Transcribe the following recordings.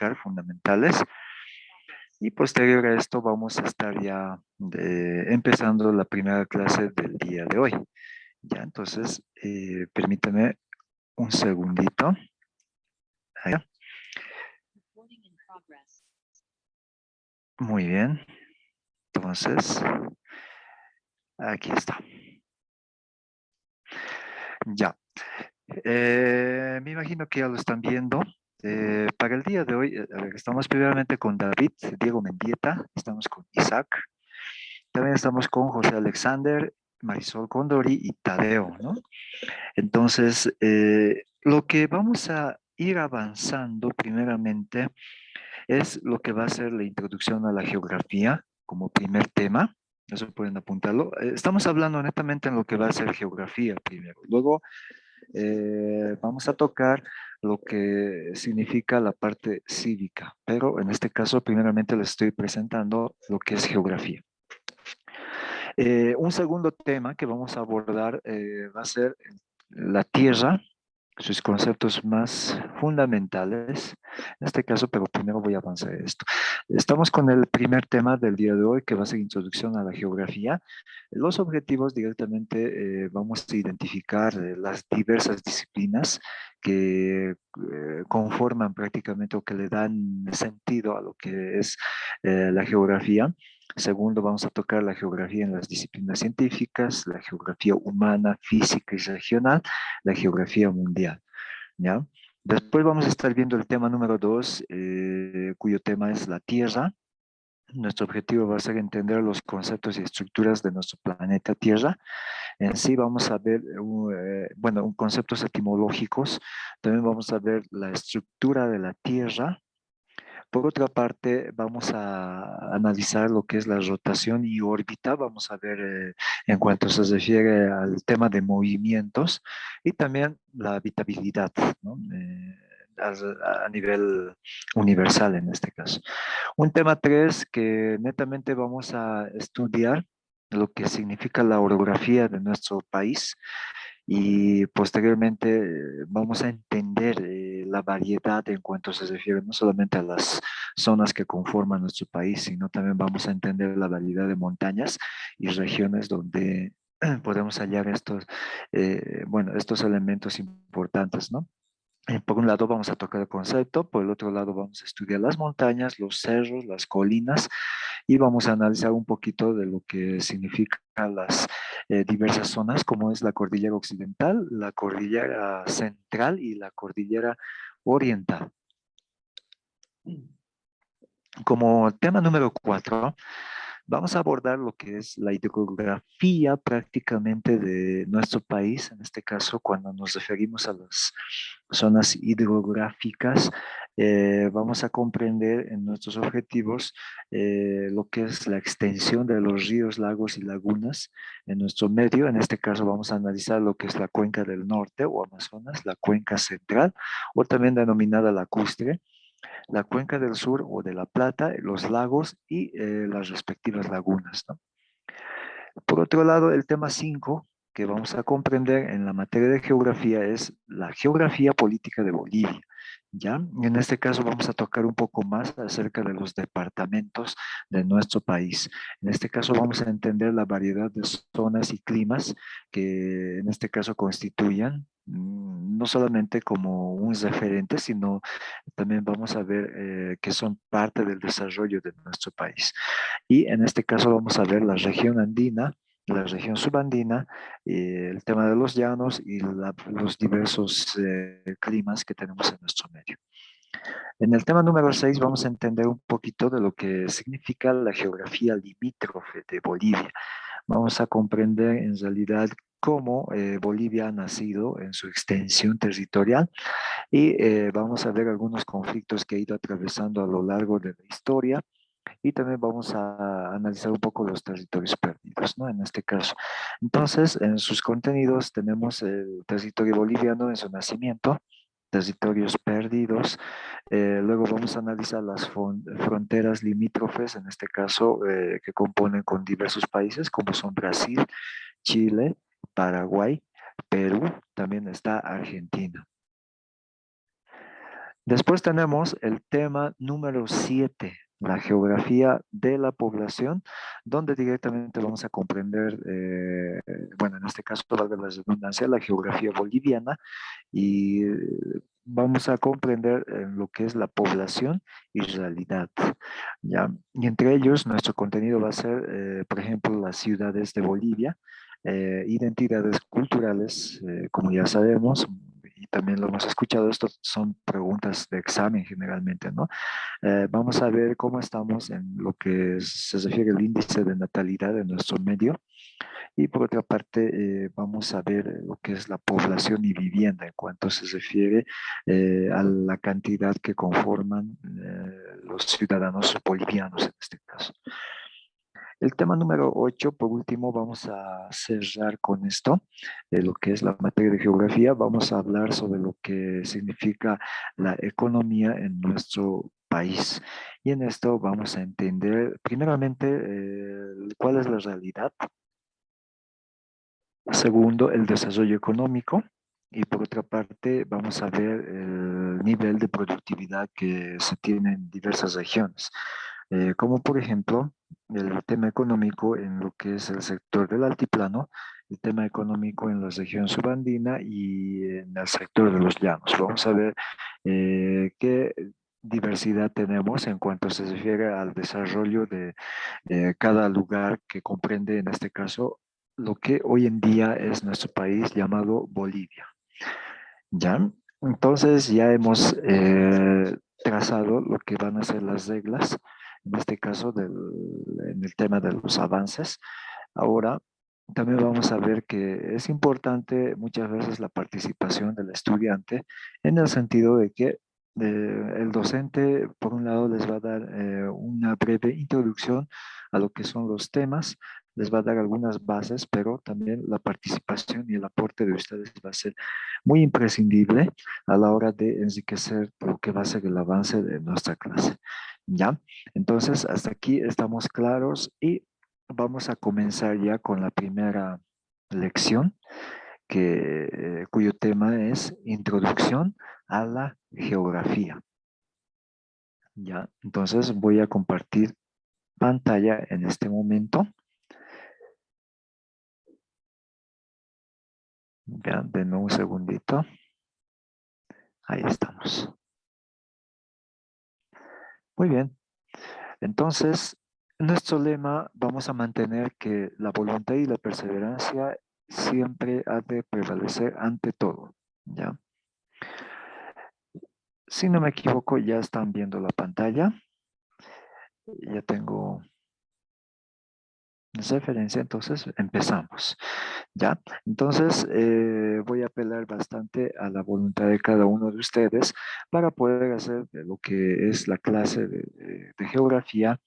tocar fundamentales. Y posterior a esto vamos a estar ya empezando la primera clase del día de hoy. Ya, entonces, permítame un segundito. Ahí. Muy bien. Entonces, aquí está. Ya. Me imagino que ya lo están viendo. Para el día de hoy, a ver, estamos primeramente con David, Diego Mendieta, estamos con Isaac, también estamos con José Alexander, Marisol Condori y Tadeo, ¿no? Entonces, lo que vamos a ir avanzando primeramente es lo que va a ser la introducción a la geografía como primer tema. Eso pueden apuntarlo. Estamos hablando netamente en lo que va a ser geografía primero. Luego vamos a tocar lo que significa la parte cívica, pero en este caso primeramente les estoy presentando lo que es geografía. Un segundo tema que vamos a abordar va a ser la tierra, sus conceptos más fundamentales, en este caso, pero primero voy a avanzar esto. Estamos con el primer tema del día de hoy, que va a ser introducción a la geografía. Los objetivos directamente vamos a identificar las diversas disciplinas que conforman prácticamente o que le dan sentido a lo que es la geografía. Segundo, vamos a tocar la geografía en las disciplinas científicas, la geografía humana, física y regional, la geografía mundial, ¿ya? Después vamos a estar viendo el tema número 2, cuyo tema es la Tierra. Nuestro objetivo va a ser entender los conceptos y estructuras de nuestro planeta Tierra. En sí vamos a ver, bueno, conceptos etimológicos. También vamos a ver la estructura de la Tierra. Por otra parte, vamos a analizar lo que es la rotación y órbita. Vamos a ver en cuanto se refiere al tema de movimientos y también la habitabilidad, ¿no? A nivel universal en este caso. Un tema 3 que netamente vamos a estudiar lo que significa la orografía de nuestro país y posteriormente vamos a entender la variedad en cuanto se refiere no solamente a las zonas que conforman nuestro país, sino también vamos a entender la variedad de montañas y regiones donde podemos hallar estos, bueno, estos elementos importantes, ¿no? Por un lado vamos a tocar el concepto, por el otro lado vamos a estudiar las montañas, los cerros, las colinas y vamos a analizar un poquito de lo que significan las diversas zonas, como es la cordillera occidental, la cordillera central y la cordillera oriental. Como tema número 4, vamos a abordar lo que es la hidrografía prácticamente de nuestro país, en este caso cuando nos referimos a las zonas hidrográficas, vamos a comprender en nuestros objetivos lo que es la extensión de los ríos, lagos y lagunas en nuestro medio. En este caso vamos a analizar lo que es la cuenca del norte o Amazonas, la cuenca central o también denominada lacustre, la cuenca del sur o de la Plata, los lagos y las respectivas lagunas, ¿no? Por otro lado, el tema 5 que vamos a comprender en la materia de geografía es la geografía política de Bolivia, ¿ya? En este caso vamos a tocar un poco más acerca de los departamentos de nuestro país. En este caso vamos a entender la variedad de zonas y climas que en este caso constituyan no solamente como un referente, sino también vamos a ver que son parte del desarrollo de nuestro país. Y en este caso vamos a ver la región andina, la región subandina, el tema de los llanos y los diversos climas que tenemos en nuestro medio. En el tema número 6 vamos a entender un poquito de lo que significa la geografía limítrofe de Bolivia. Vamos a comprender en realidad cómo Bolivia ha nacido en su extensión territorial y vamos a ver algunos conflictos que ha ido atravesando a lo largo de la historia y también vamos a analizar un poco los territorios perdidos, ¿no? En este caso. Entonces, en sus contenidos tenemos el territorio boliviano en su nacimiento, territorios perdidos, luego vamos a analizar las fronteras limítrofes, en este caso, que componen con diversos países como son Brasil, Chile, Paraguay, Perú, también está Argentina. Después tenemos el tema número 7, la geografía de la población, donde directamente vamos a comprender, bueno, en este caso, valga la redundancia, la geografía boliviana y vamos a comprender lo que es la población y realidad, ¿ya? Y entre ellos, nuestro contenido va a ser, por ejemplo, las ciudades de Bolivia, identidades culturales, como ya sabemos, y también lo hemos escuchado, estos son preguntas de examen generalmente, ¿no? Vamos a ver cómo estamos en lo que se refiere al índice de natalidad de nuestro medio y por otra parte vamos a ver lo que es la población y vivienda en cuanto se refiere a la cantidad que conforman los ciudadanos bolivianos en este caso. El tema número 8, por último, vamos a cerrar con esto, lo que es la materia de geografía. Vamos a hablar sobre lo que significa la economía en nuestro país. Y en esto vamos a entender, primeramente, cuál es la realidad. Segundo, el desarrollo económico. Y por otra parte, vamos a ver el nivel de productividad que se tiene en diversas regiones, como por ejemplo el tema económico en lo que es el sector del altiplano, el tema económico en la región subandina y en el sector de los llanos. Vamos a ver qué diversidad tenemos en cuanto se refiere al desarrollo de cada lugar que comprende, en este caso, lo que hoy en día es nuestro país llamado Bolivia. ¿Ya? Entonces ya hemos trazado lo que van a ser las reglas, en este caso en el tema de los avances. Ahora también vamos a ver que es importante muchas veces la participación del estudiante en el sentido de que el docente, por un lado, les va a dar una breve introducción a lo que son los temas, les va a dar algunas bases, pero también la participación y el aporte de ustedes va a ser muy imprescindible a la hora de enriquecer lo que va a ser el avance de nuestra clase. ¿Ya? Entonces, hasta aquí estamos claros y vamos a comenzar ya con la primera lección, cuyo tema es Introducción a la Geografía. ¿Ya? Entonces voy a compartir pantalla en este momento. Ya, denme un segundito. Ahí estamos. Muy bien. Entonces, nuestro lema vamos a mantener que la voluntad y la perseverancia siempre ha de prevalecer ante todo. ¿Ya? Si no me equivoco, ya están viendo la pantalla. Ya tengo referencia, entonces empezamos. ¿Ya? Entonces, voy a apelar bastante a la voluntad de cada uno de ustedes para poder hacer de lo que es la clase de geografía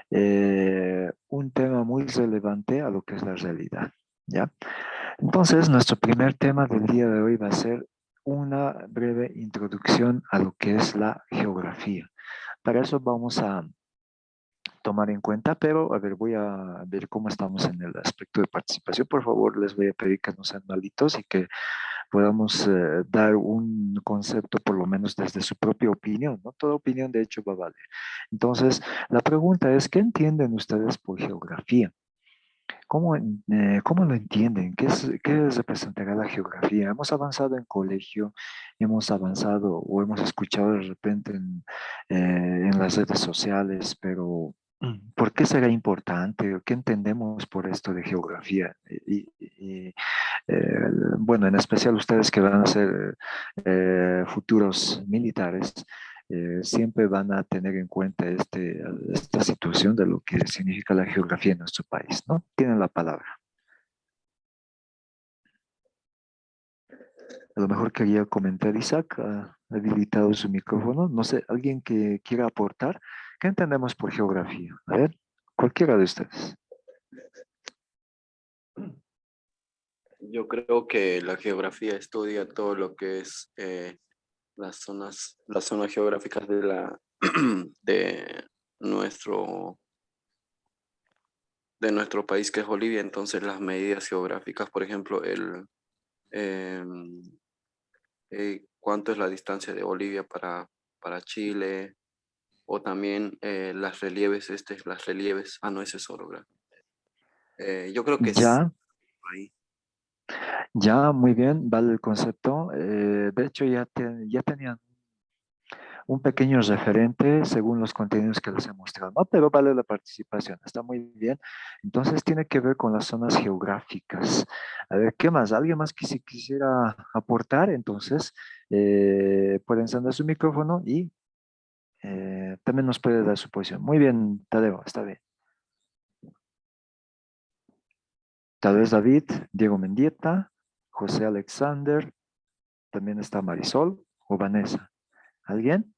un tema muy relevante a lo que es la realidad. ¿Ya? Entonces, nuestro primer tema del día de hoy va a ser una breve introducción a lo que es la geografía. Para eso vamos a tomar en cuenta, pero a ver, voy a ver cómo estamos en el aspecto de participación. Por favor, les voy a pedir que no sean malitos y que podamos dar un concepto, por lo menos desde su propia opinión, ¿no? Toda opinión, de hecho, va a valer. Entonces, la pregunta es, ¿qué entienden ustedes por geografía? ¿Cómo lo entienden? ¿Qué representará la geografía? Hemos avanzado en colegio, hemos avanzado o hemos escuchado de repente en las redes sociales, pero ¿por qué será importante? ¿Qué entendemos por esto de geografía? Eh, bueno, en especial ustedes que van a ser futuros militares, siempre van a tener en cuenta esta situación de lo que significa la geografía en nuestro país, ¿no? Tienen la palabra. A lo mejor quería comentar, Isaac, ha habilitado su micrófono. No sé, alguien que quiera aportar. ¿Qué entendemos por geografía? A ver, cualquiera de ustedes. Yo creo que la geografía estudia todo lo que es las zonas geográficas de nuestro, de nuestro país que es Bolivia. Entonces las medidas geográficas, por ejemplo, cuánto es la distancia de Bolivia para Chile, o también las relieves, las relieves. Ah, no, ese es orografía. Yo creo que es Ya, ahí. ya, muy bien, vale el concepto. De hecho, ya tenían un pequeño referente según los contenidos que les he mostrado, ¿no? Pero vale la participación, está muy bien. Entonces tiene que ver con las zonas geográficas. A ver, ¿qué más? ¿Alguien más que si quisiera aportar? Entonces, puede encender su micrófono y también nos puede dar su posición. Muy bien, Tadeo, está bien. Tal vez David, Diego Mendieta, José Alexander, también está Marisol o Vanessa. ¿Alguien?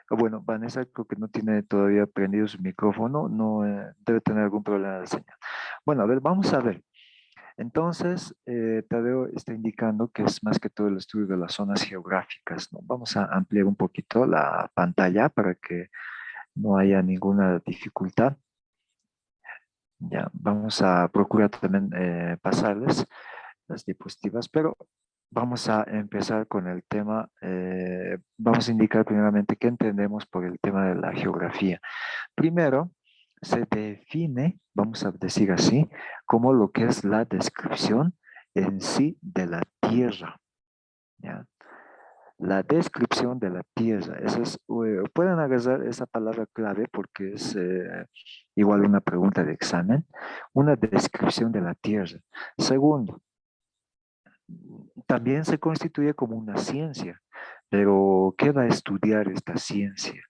Bueno, Vanessa creo que no tiene todavía prendido su micrófono, no debe tener algún problema de señal. Bueno, a ver, vamos a ver. Entonces, Tadeo está indicando que es más que todo el estudio de las zonas geográficas, ¿no? Vamos a ampliar un poquito la pantalla para que no haya ninguna dificultad. Ya, vamos a procurar también pasarles las diapositivas, pero vamos a empezar con el tema. Vamos a indicar primeramente qué entendemos por el tema de la geografía. Primero, se define, vamos a decir así, como lo que es la descripción en sí de la Tierra. ¿Ya? La descripción de la Tierra. Pueden agarrar esa palabra clave porque es igual una pregunta de examen. Una descripción de la Tierra. Segundo, también se constituye como una ciencia, pero ¿qué va a estudiar esta ciencia?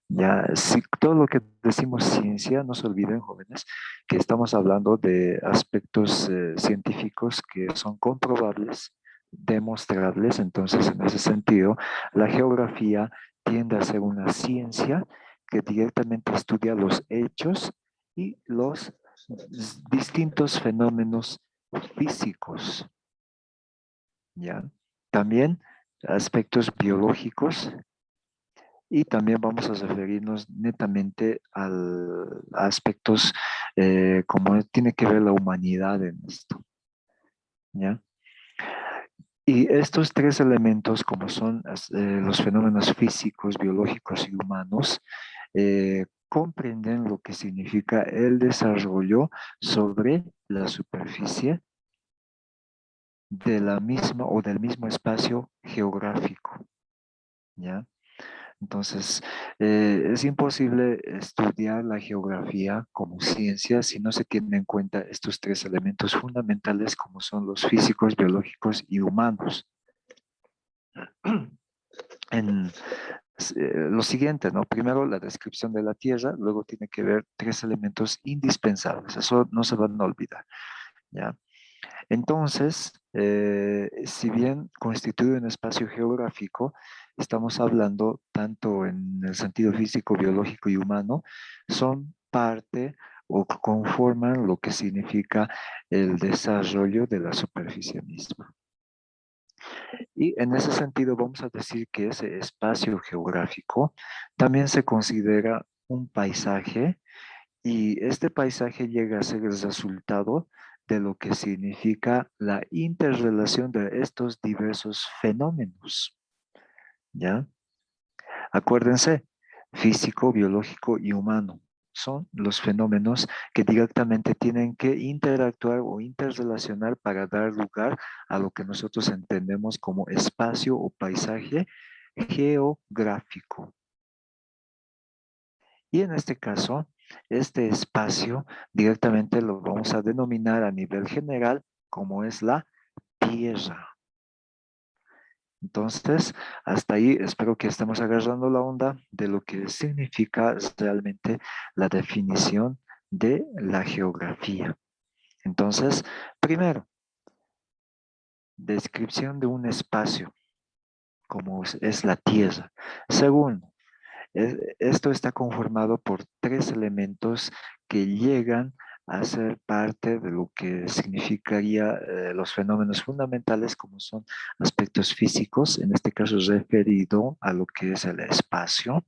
Ya, si todo lo que decimos ciencia, no se olviden, jóvenes, que estamos hablando de aspectos científicos que son comprobables, demostrables. Entonces, en ese sentido, la geografía tiende a ser una ciencia que directamente estudia los hechos y los distintos fenómenos físicos, ¿ya? También aspectos biológicos, y también vamos a referirnos netamente a aspectos como tiene que ver la humanidad en esto, ¿ya? Y estos tres elementos, como son los fenómenos físicos, biológicos y humanos, comprenden lo que significa el desarrollo sobre la superficie de la misma o del mismo espacio geográfico, ¿ya? Entonces, es imposible estudiar la geografía como ciencia si no se tienen en cuenta estos tres elementos fundamentales como son los físicos, biológicos y humanos. En lo siguiente, ¿no? Primero la descripción de la Tierra, luego tiene que ver tres elementos indispensables, eso no se van a olvidar, ¿ya? Entonces, si bien constituye un espacio geográfico, estamos hablando tanto en el sentido físico, biológico y humano, son parte o conforman lo que significa el desarrollo de la superficie misma. Y en ese sentido vamos a decir que ese espacio geográfico también se considera un paisaje, y este paisaje llega a ser el resultado de lo que significa la interrelación de estos diversos fenómenos, ¿ya? Acuérdense, físico, biológico y humano son los fenómenos que directamente tienen que interactuar o interrelacionar para dar lugar a lo que nosotros entendemos como espacio o paisaje geográfico. Y en este caso, este espacio directamente lo vamos a denominar a nivel general como es la Tierra. Entonces, hasta ahí espero que estemos agarrando la onda de lo que significa realmente la definición de la geografía. Entonces, primero, descripción de un espacio, como es la Tierra. Segundo, esto está conformado por tres elementos que llegan a ser parte de lo que significaría los fenómenos fundamentales, como son aspectos físicos, en este caso referido a lo que es el espacio,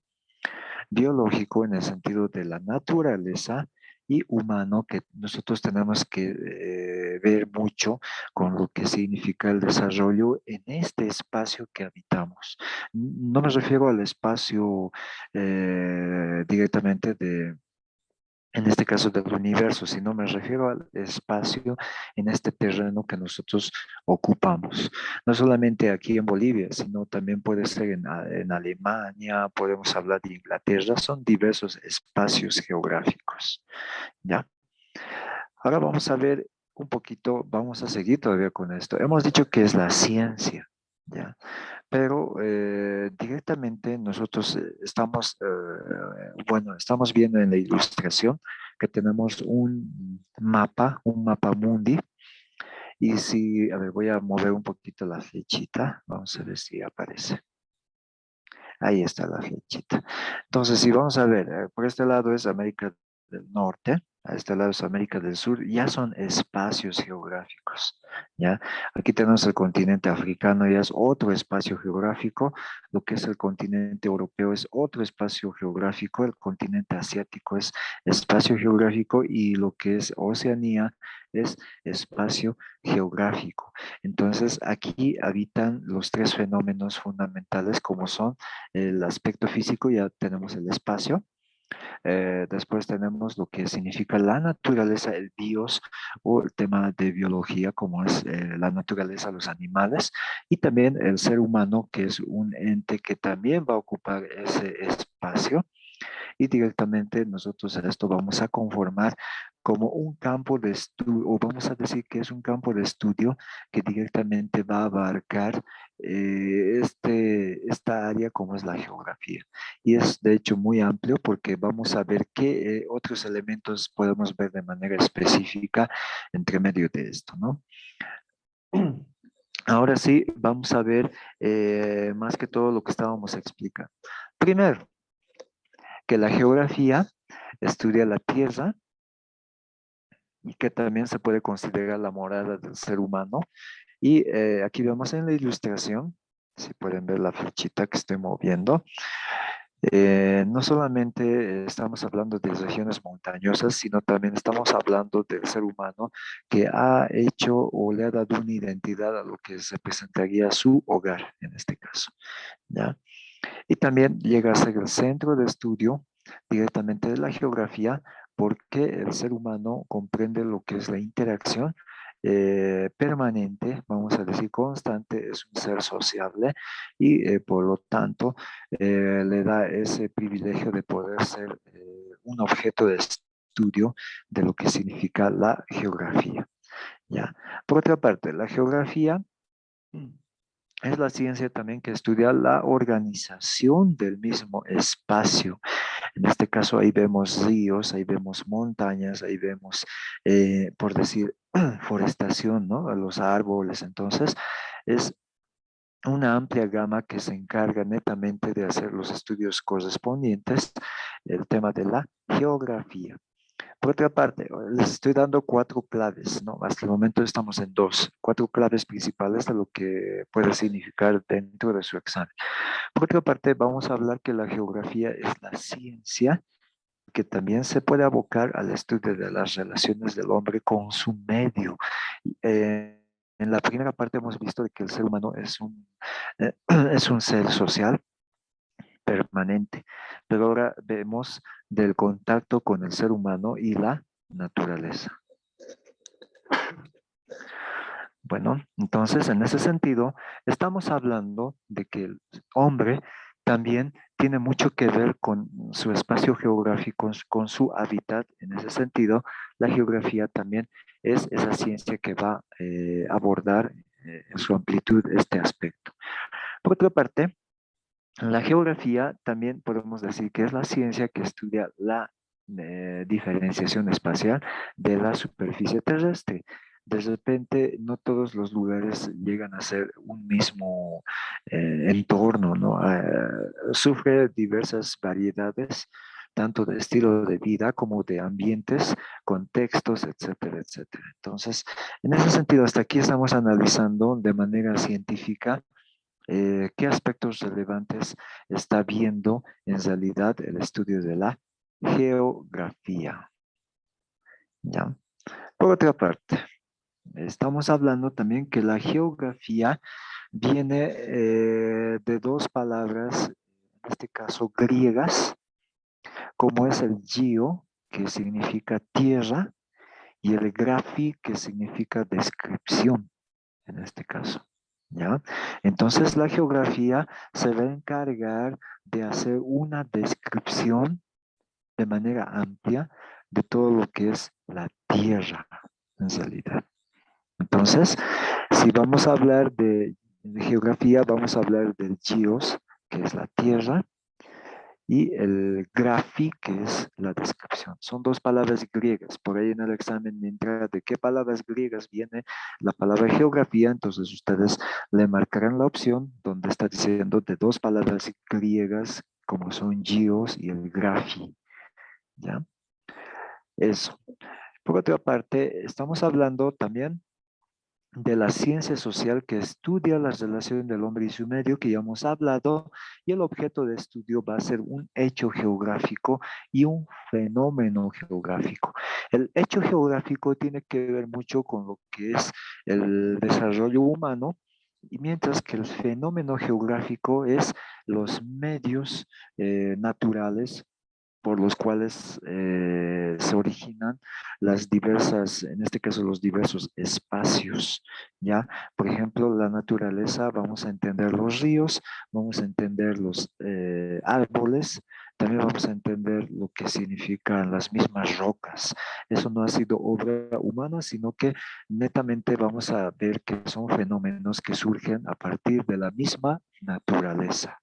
biológico en el sentido de la naturaleza, y humano, que nosotros tenemos que ver mucho con lo que significa el desarrollo en este espacio que habitamos. No me refiero al espacio directamente en este caso del universo, sino me refiero al espacio en este terreno que nosotros ocupamos. No solamente aquí en Bolivia, sino también puede ser en Alemania, podemos hablar de Inglaterra, son diversos espacios geográficos, ¿ya? Ahora vamos a ver un poquito, vamos a seguir todavía con esto. Hemos dicho que es la ciencia, ¿ya? Pero directamente nosotros estamos, bueno, estamos viendo en la ilustración que tenemos un mapa mundi, y si, a ver, voy a mover un poquito la flechita, vamos a ver si aparece. Ahí está la flechita. Entonces, si vamos a ver, por este lado es América del Norte, a este lado es América del Sur, ya son espacios geográficos, ¿ya? Aquí tenemos el continente africano, ya es otro espacio geográfico, lo que es el continente europeo es otro espacio geográfico, el continente asiático es espacio geográfico y lo que es Oceanía es espacio geográfico. Entonces, aquí habitan los tres fenómenos fundamentales como son el aspecto físico, ya tenemos el espacio. Después tenemos lo que significa la naturaleza, el bios, o el tema de biología, como es la naturaleza, los animales, y también el ser humano, que es un ente que también va a ocupar ese espacio, y directamente nosotros a esto vamos a conformar como un campo de estudio, o vamos a decir que es un campo de estudio que directamente va a abarcar esta área como es la geografía. Y es de hecho muy amplio porque vamos a ver qué otros elementos podemos ver de manera específica entre medio de esto, ¿no? Ahora sí, vamos a ver más que todo lo que estábamos explicando. Primero, que la geografía estudia la tierra y que también se puede considerar la morada del ser humano. Y aquí vemos en la ilustración, si pueden ver la flechita que estoy moviendo, no solamente estamos hablando de regiones montañosas, sino también estamos hablando del ser humano que ha hecho o le ha dado una identidad a lo que se presentaría su hogar en este caso, ¿ya? Y también llega a ser el centro de estudio directamente de la geografía, porque el ser humano comprende lo que es la interacción permanente, vamos a decir constante, es un ser sociable y por lo tanto le da ese privilegio de poder ser un objeto de estudio de lo que significa la geografía. ¿Ya? Por otra parte, la geografía es la ciencia también que estudia la organización del mismo espacio. En este caso ahí vemos ríos, ahí vemos montañas, ahí vemos, por decir, forestación, ¿no? A los árboles. Entonces, es una amplia gama que se encarga netamente de hacer los estudios correspondientes, el tema de la geografía. Por otra parte, les estoy dando cuatro claves, ¿no? Hasta el momento estamos en dos, cuatro claves principales de lo que puede significar dentro de su examen. Por otra parte, vamos a hablar que la geografía es la ciencia que también se puede abocar al estudio de las relaciones del hombre con su medio. En la primera parte hemos visto de que el ser humano es un ser social permanente, pero ahora vemos del contacto con el ser humano y la naturaleza. Bueno, entonces en ese sentido, estamos hablando de que el hombre también tiene mucho que ver con su espacio geográfico, con su hábitat. En ese sentido, la geografía también es esa ciencia que va a abordar en su amplitud este aspecto. Por otra parte, la geografía también podemos decir que es la ciencia que estudia la diferenciación espacial de la superficie terrestre. De repente, no todos los lugares llegan a ser un mismo entorno, ¿no? Sufre diversas variedades, tanto de estilo de vida como de ambientes, contextos, etcétera, etcétera. Entonces, en ese sentido, hasta aquí estamos analizando de manera científica qué aspectos relevantes está viendo en realidad el estudio de la geografía. ¿ya? Por otra parte, estamos hablando también que la geografía viene de dos palabras, en este caso griegas, como es el geo, que significa tierra, y el grafi, que significa descripción, en este caso. ¿Ya? Entonces la geografía se va a encargar de hacer una descripción de manera amplia de todo lo que es la tierra, en realidad. Entonces, si vamos a hablar de geografía, vamos a hablar del geos, que es la tierra, y el grafi, que es la descripción. Son dos palabras griegas. Por ahí en el examen entra de qué palabras griegas viene la palabra geografía, entonces ustedes le marcarán la opción donde está diciendo de dos palabras griegas, como son geos y el grafi. ¿Ya? Eso. Por otra parte, estamos hablando también de la ciencia social que estudia la relación del hombre y su medio, que ya hemos hablado, y el objeto de estudio va a ser un hecho geográfico y un fenómeno geográfico. El hecho geográfico tiene que ver mucho con lo que es el desarrollo humano, y mientras que el fenómeno geográfico es los medios naturales por los cuales se originan las diversas, en este caso los diversos espacios, ¿ya? Por ejemplo, la naturaleza, vamos a entender los ríos, vamos a entender los árboles, también vamos a entender lo que significan las mismas rocas. Eso no ha sido obra humana, sino que netamente vamos a ver que son fenómenos que surgen a partir de la misma naturaleza.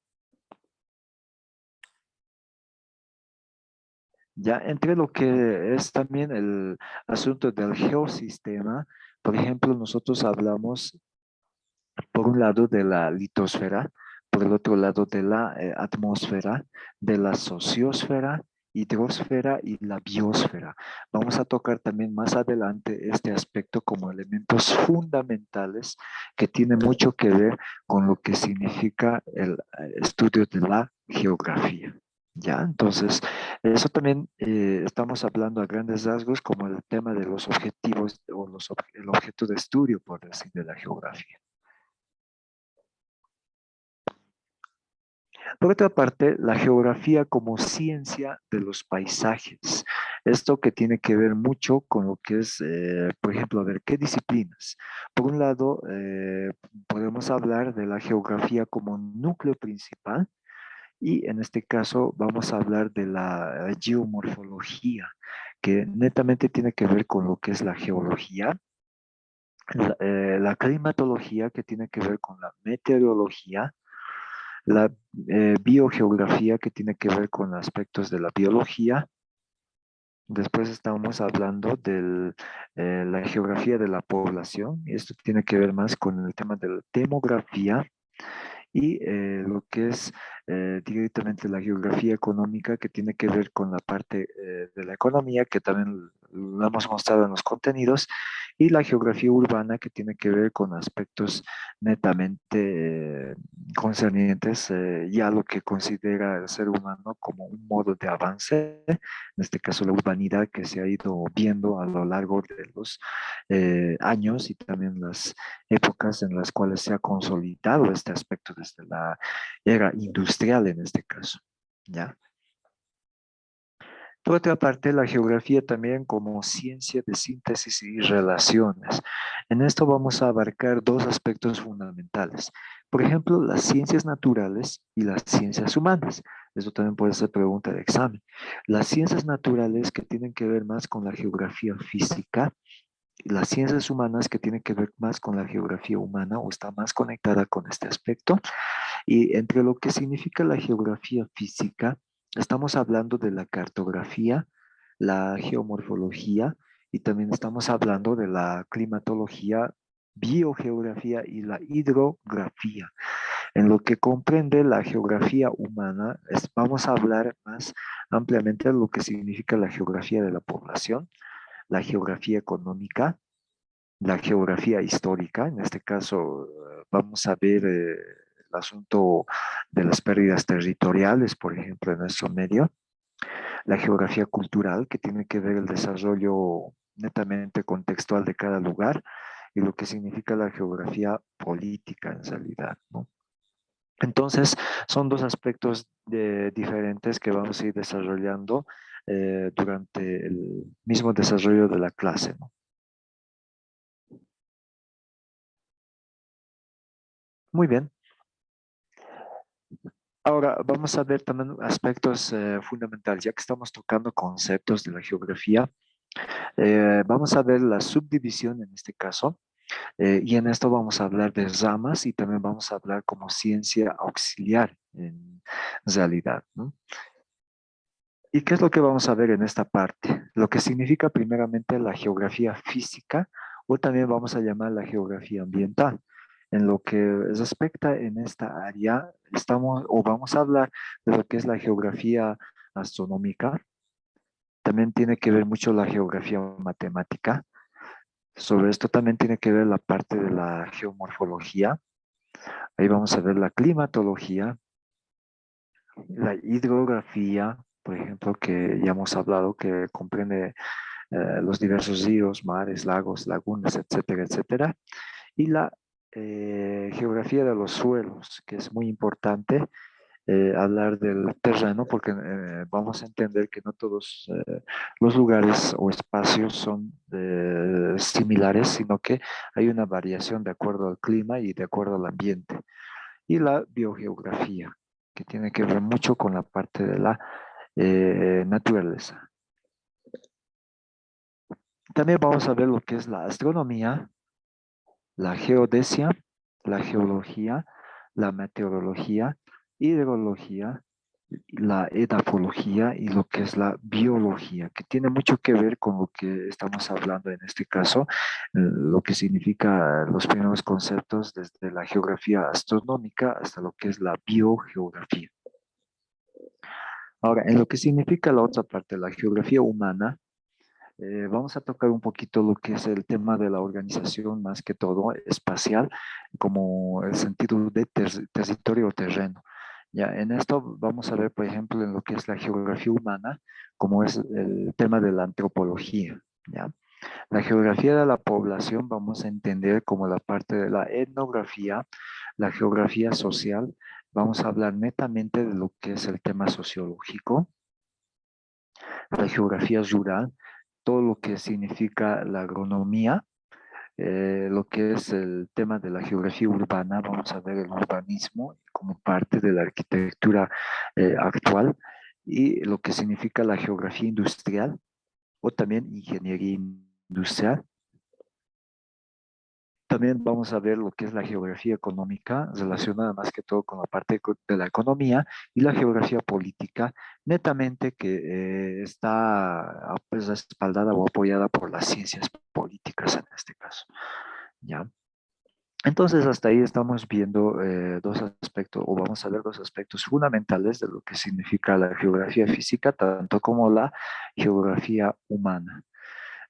Ya entre lo que es también el asunto del geosistema, por ejemplo, nosotros hablamos por un lado de la litosfera, por el otro lado de la atmósfera, de la sociosfera, hidrosfera y la biosfera. Vamos a tocar también más adelante este aspecto como elementos fundamentales que tiene mucho que ver con lo que significa el estudio de la geografía. Ya, entonces, eso también estamos hablando a grandes rasgos como el tema de los objetivos o el objeto de estudio, por decir, de la geografía. Por otra parte, la geografía como ciencia de los paisajes. Esto que tiene que ver mucho con lo que es, por ejemplo, a ver, ¿qué disciplinas? Por un lado, podemos hablar de la geografía como núcleo principal y en este caso vamos a hablar de la geomorfología, que netamente tiene que ver con lo que es la geología, la climatología, que tiene que ver con la meteorología, la biogeografía, que tiene que ver con aspectos de la biología. Después estamos hablando de la geografía de la población, y esto tiene que ver más con el tema de la demografía y lo que es directamente la geografía económica, que tiene que ver con la parte de la economía, que también lo hemos mostrado en los contenidos, y la geografía urbana, que tiene que ver con aspectos netamente concernientes ya a lo que considera el ser humano como un modo de avance, en este caso la urbanidad que se ha ido viendo a lo largo de los años y también las épocas en las cuales se ha consolidado este aspecto desde la era industrial en este caso, ¿ya? Por otra parte, la geografía también como ciencia de síntesis y relaciones. En esto vamos a abarcar dos aspectos fundamentales. Por ejemplo, las ciencias naturales y las ciencias humanas. Eso también puede ser pregunta de examen. Las ciencias naturales que tienen que ver más con la geografía física y las ciencias humanas que tienen que ver más con la geografía humana o está más conectada con este aspecto. Y entre lo que significa la geografía física, estamos hablando de la cartografía, la geomorfología y también estamos hablando de la climatología, biogeografía y la hidrografía. En lo que comprende la geografía humana, vamos a hablar más ampliamente de lo que significa la geografía de la población, la geografía económica, la geografía histórica. En este caso, vamos a ver el asunto de las pérdidas territoriales, por ejemplo, en nuestro medio. La geografía cultural, que tiene que ver el desarrollo netamente contextual de cada lugar y lo que significa la geografía política en realidad, ¿no? Entonces, son dos aspectos diferentes que vamos a ir desarrollando durante el mismo desarrollo de la clase, ¿no? Muy bien. Ahora vamos a ver también aspectos fundamentales, ya que estamos tocando conceptos de la geografía. Vamos a ver la subdivisión en este caso, y en esto vamos a hablar de ramas y también vamos a hablar como ciencia auxiliar en realidad, ¿no? ¿Y qué es lo que vamos a ver en esta parte? Lo que significa primeramente la geografía física o también vamos a llamar la geografía ambiental. En lo que respecta en esta área, estamos o vamos a hablar de lo que es la geografía astronómica. También tiene que ver mucho la geografía matemática. Sobre esto también tiene que ver la parte de la geomorfología. Ahí vamos a ver la climatología, la hidrografía, por ejemplo, que ya hemos hablado, que comprende los diversos ríos, mares, lagos, lagunas, etcétera, etcétera. Y la geografía de los suelos, que es muy importante hablar del terreno, porque vamos a entender que no todos los lugares o espacios son similares, sino que hay una variación de acuerdo al clima y de acuerdo al ambiente. Y la biogeografía, que tiene que ver mucho con la parte de la naturaleza. También vamos a ver lo que es la astronomía, la geodesia, la geología, la meteorología, hidrología, la edafología y lo que es la biología, que tiene mucho que ver con lo que estamos hablando en este caso, lo que significa los primeros conceptos desde la geografía astronómica hasta lo que es la biogeografía. Ahora, en lo que significa la otra parte, la geografía humana, vamos a tocar un poquito lo que es el tema de la organización, más que todo espacial, como el sentido de territorio o terreno. Ya, en esto vamos a ver, por ejemplo, en lo que es la geografía humana, como es el tema de la antropología. ¿Ya? La geografía de la población vamos a entender como la parte de la etnografía, la geografía social. Vamos a hablar netamente de lo que es el tema sociológico, la geografía rural, todo lo que significa la agronomía, lo que es el tema de la geografía urbana, vamos a ver el urbanismo como parte de la arquitectura actual y lo que significa la geografía industrial o también ingeniería industrial. También vamos a ver lo que es la geografía económica, relacionada más que todo con la parte de la economía y la geografía política, netamente que está pues, respaldada o apoyada por las ciencias políticas en este caso. ¿Ya? Entonces, hasta ahí estamos viendo dos aspectos, o vamos a ver dos aspectos fundamentales de lo que significa la geografía física, tanto como la geografía humana.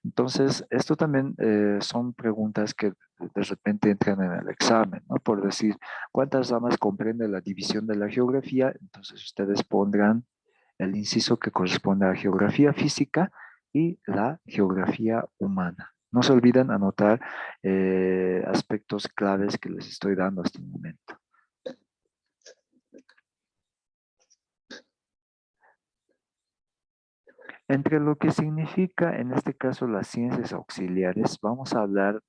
Entonces, esto también son preguntas que de repente entran en el examen, ¿no? Por decir, ¿cuántas ramas comprende la división de la geografía? Entonces, ustedes pondrán el inciso que corresponde a la geografía física y la geografía humana. No se olviden anotar aspectos claves que les estoy dando hasta el momento. Entre lo que significa en este caso las ciencias auxiliares, vamos a hablar,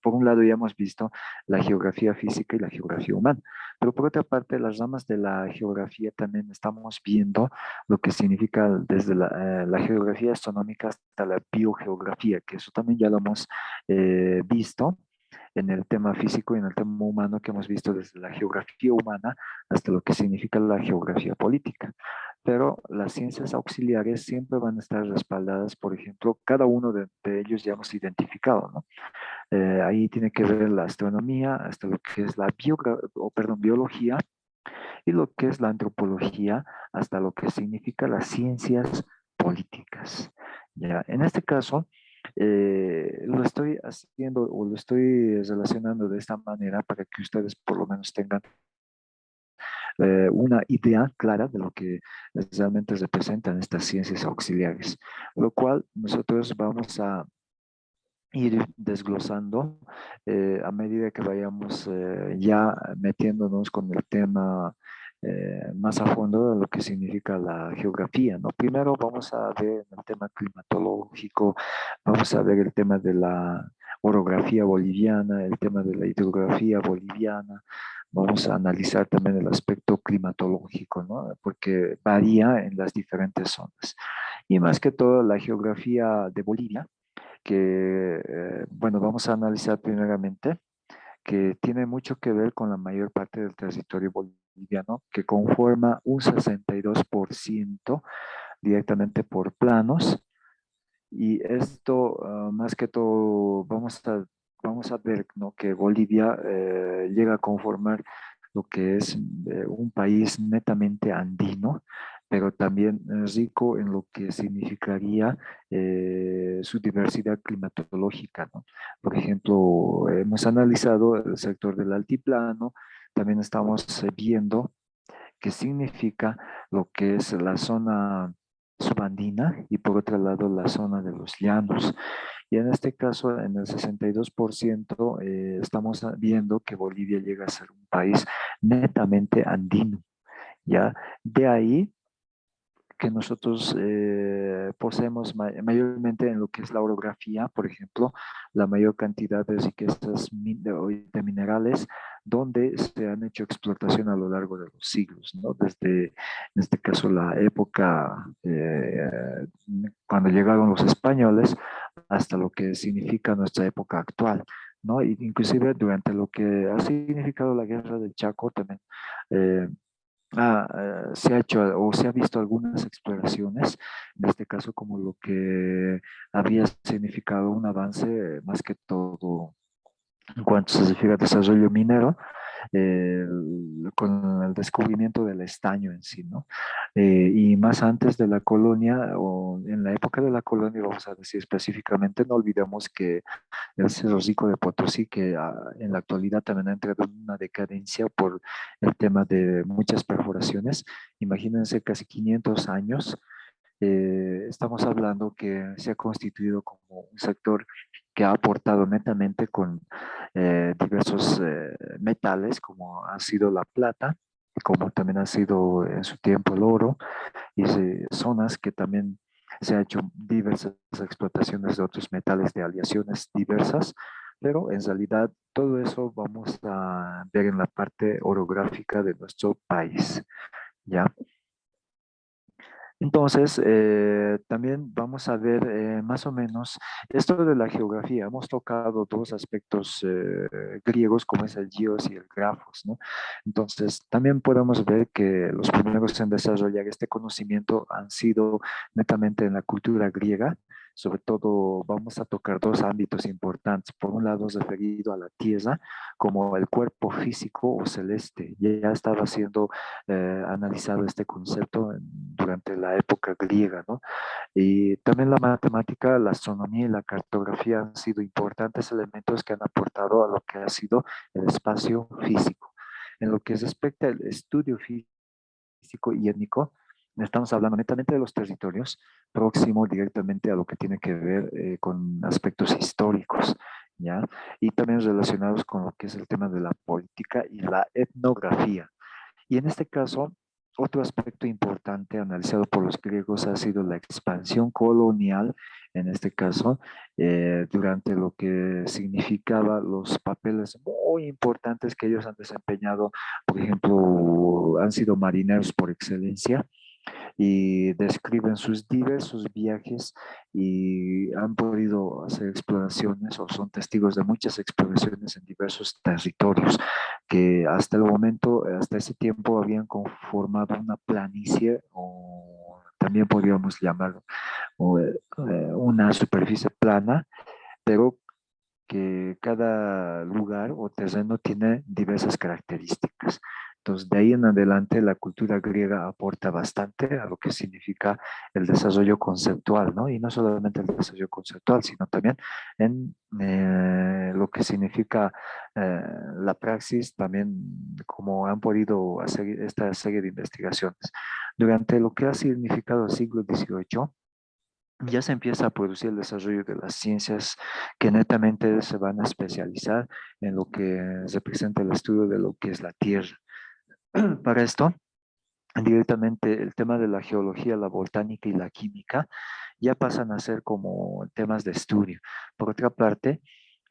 por un lado ya hemos visto la geografía física y la geografía humana, pero por otra parte las ramas de la geografía también estamos viendo lo que significa desde la geografía astronómica hasta la biogeografía, que eso también ya lo hemos visto en el tema físico y en el tema humano que hemos visto desde la geografía humana hasta lo que significa la geografía política. Pero las ciencias auxiliares siempre van a estar respaldadas, por ejemplo, cada uno de ellos ya hemos identificado, ¿no? Ahí tiene que ver la astronomía, hasta lo que es la biología y lo que es la antropología, hasta lo que significa las ciencias políticas. Ya, en este caso, lo estoy haciendo o lo estoy relacionando de esta manera para que ustedes por lo menos tengan una idea clara de lo que realmente representan estas ciencias auxiliares, lo cual nosotros vamos a ir desglosando a medida que vayamos ya metiéndonos con el tema más a fondo de lo que significa la geografía, ¿no? Primero vamos a ver el tema climatológico, vamos a ver el tema de la orografía boliviana, el tema de la hidrografía boliviana, vamos a analizar también el aspecto climatológico, ¿no? Porque varía en las diferentes zonas. Y más que todo la geografía de Bolivia que, bueno, vamos a analizar primeramente, que tiene mucho que ver con la mayor parte del territorio boliviano, que conforma un 62% directamente por planos. Y esto, más que todo, vamos a ver, ¿no? Que Bolivia llega a conformar lo que es un país netamente andino, pero también rico en lo que significaría su diversidad climatológica, ¿no? Por ejemplo, hemos analizado el sector del altiplano, también estamos viendo qué significa lo que es la zona subandina y por otro lado la zona de los llanos. Y en este caso, en el 62%, estamos viendo que Bolivia llega a ser un país netamente andino, ¿ya? De ahí que nosotros poseemos mayormente en lo que es la orografía, por ejemplo, la mayor cantidad de riquezas de minerales donde se han hecho explotación a lo largo de los siglos, ¿no? Desde, en este caso, la época cuando llegaron los españoles hasta lo que significa nuestra época actual, ¿no? Y inclusive durante lo que ha significado la guerra del Chaco también. eh, se ha hecho o se ha visto algunas exploraciones, en este caso como lo que había significado un avance más que todo en cuanto se refiere al desarrollo minero, con el descubrimiento del estaño en sí, ¿no? Y más antes de la colonia, o en la época de la colonia, vamos a decir específicamente, no olvidemos que el Cerro Rico de Potosí, que en la actualidad también ha entrado en una decadencia por el tema de muchas perforaciones. Imagínense casi 500 años. Estamos hablando que se ha constituido como un sector que ha aportado netamente con diversos metales, como ha sido la plata, como también ha sido en su tiempo el oro, y zonas que también se ha hecho diversas explotaciones de otros metales de aleaciones diversas, pero en realidad todo eso vamos a ver en la parte orográfica de nuestro país, ¿ya? Entonces, también vamos a ver más o menos esto de la geografía. Hemos tocado dos aspectos griegos, como es el geos y el grafos, ¿no? Entonces, también podemos ver que los primeros en desarrollar este conocimiento han sido netamente en la cultura griega. Sobre todo, vamos a tocar dos ámbitos importantes. Por un lado, referido a la Tierra como el cuerpo físico o celeste. Ya estaba siendo analizado este concepto durante la época griega, ¿no? Y también la matemática, la astronomía y la cartografía han sido importantes elementos que han aportado a lo que ha sido el espacio físico. En lo que respecta al estudio físico y étnico, estamos hablando netamente de los territorios, próximo directamente a lo que tiene que ver con aspectos históricos, ¿ya? Y también relacionados con lo que es el tema de la política y la etnografía. Y en este caso, otro aspecto importante analizado por los griegos ha sido la expansión colonial, en este caso, durante lo que significaba los papeles muy importantes que ellos han desempeñado. Por ejemplo, han sido marineros por excelencia y describen sus diversos viajes y han podido hacer exploraciones o son testigos de muchas exploraciones en diversos territorios que hasta el momento, hasta ese tiempo habían conformado una planicie o también podríamos llamarlo una superficie plana, pero que cada lugar o terreno tiene diversas características. Entonces, de ahí en adelante, la cultura griega aporta bastante a lo que significa el desarrollo conceptual, ¿no? Y no solamente el desarrollo conceptual, sino también en lo que significa la praxis, también como han podido hacer esta serie de investigaciones. Durante lo que ha significado el siglo XVIII, ya se empieza a producir el desarrollo de las ciencias que netamente se van a especializar en lo que representa el estudio de lo que es la Tierra. Para esto, directamente el tema de la geología, la botánica y la química ya pasan a ser como temas de estudio. Por otra parte,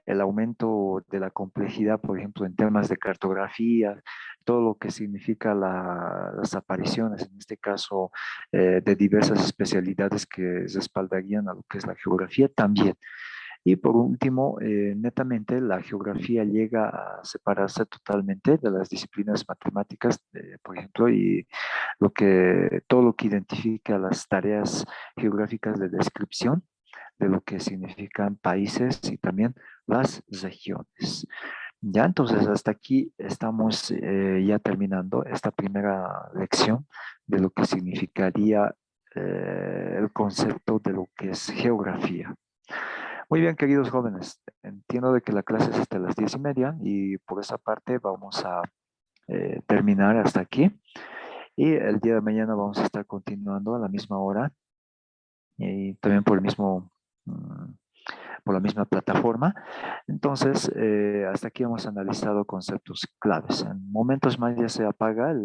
el aumento de la complejidad, por ejemplo, en temas de cartografía, todo lo que significa las apariciones, en este caso, de diversas especialidades que respaldarían a lo que es la geografía también. Y por último, netamente la geografía llega a separarse totalmente de las disciplinas matemáticas, por ejemplo, y todo lo que identifica las tareas geográficas de descripción de lo que significan países y también las regiones. Ya, entonces hasta aquí estamos ya terminando esta primera lección de lo que significaría el concepto de lo que es geografía. Muy bien, queridos jóvenes, entiendo de que la clase es hasta las 10:30 y por esa parte vamos a terminar hasta aquí. Y el día de mañana vamos a estar continuando a la misma hora y también por la misma plataforma. Entonces, hasta aquí hemos analizado conceptos claves. En momentos más ya se apaga